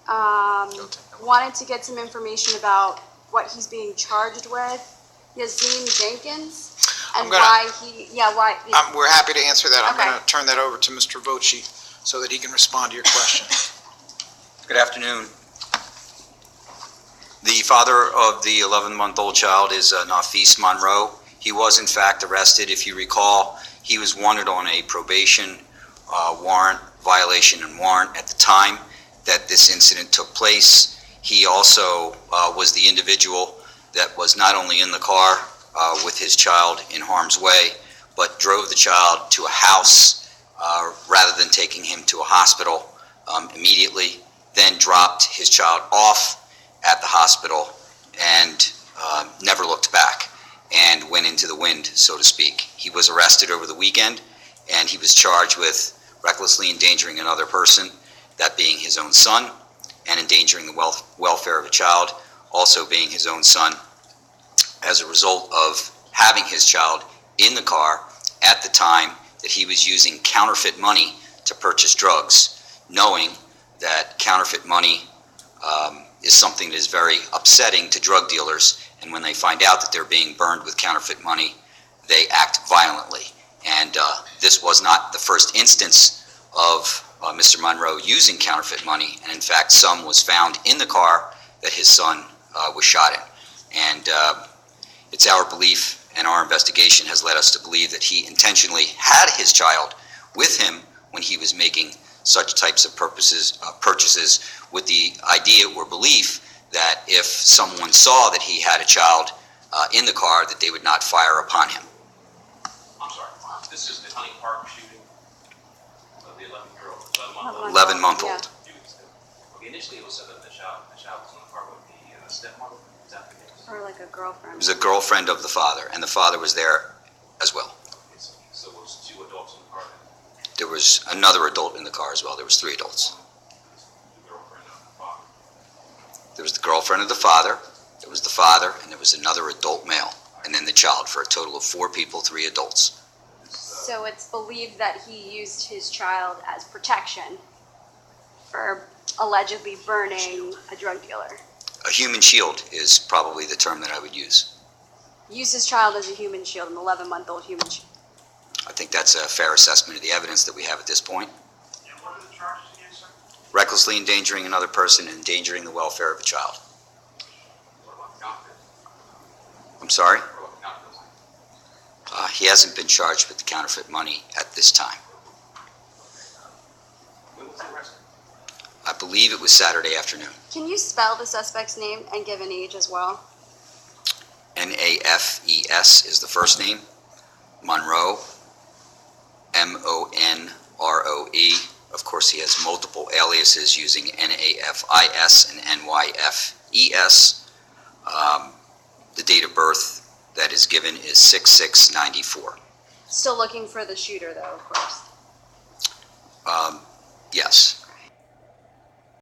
wanted to get some information about what he's being charged with. Yazim Jenkins, and we're happy to answer that. I'm Okay. going to turn that over to Mr. Voci so that he can respond to your question. Good afternoon. The father of the 11-month-old child is Mafese Monroe. He was in fact arrested. If you recall, he was wanted on a probation warrant, violation and warrant at the time that this incident took place. He also was the individual that was not only in the car with his child in harm's way, but drove the child to a house rather than taking him to a hospital immediately, then dropped his child off at the hospital and never looked back and went into the wind, so to speak. He was arrested over the weekend, and he was charged with recklessly endangering another person, that being his own son, and endangering the welfare of a child, also being his own son, as a result of having his child in the car at the time that he was using counterfeit money to purchase drugs, knowing that counterfeit money is something that is very upsetting to drug dealers, and when they find out that they're being burned with counterfeit money, they act violently. And this was not the first instance of Mr. Monroe using counterfeit money, and in fact some was found in the car that his son was shot in. And it's our belief, and our investigation has led us to believe, that he intentionally had his child with him when he was making such types of purchases with the idea or belief that if someone saw that he had a child in the car, that they would not fire upon him. I'm sorry, this is the Hunting Park shooting of the 11-year-old, 11-month-old. Yeah. Okay, initially it was said that the child was in the car with the stepmother. Is that the case? Or like a girlfriend. It was a girlfriend of the father, and the father was there as well. Okay, so it was 2 adults in the car then? There was another adult in the car as well. There was 3 adults. The girlfriend of the father. There was the girlfriend of the father, there was the father, and there was another adult male, and then the child, for a total of 4 people, 3 adults. So it's believed that he used his child as protection for allegedly burning a drug dealer. A human shield is probably the term that I would use. Used his child as a human shield, an 11-month-old human shield. I think that's a fair assessment of the evidence that we have at this point. And what are the charges against him? Recklessly endangering another person and endangering the welfare of a child. What about the counterfeit? I'm sorry? What about the counterfeit? He hasn't been charged with the counterfeit money at this time. When was he arrested? I believe it was Saturday afternoon. Can you spell the suspect's name and give an age as well? Nafes is the first name. Monroe, Monroe. Of course, he has multiple aliases using Nafis and Nyfes. The date of birth that is given is 6/6/94. Still looking for the shooter, though, of course. Yes.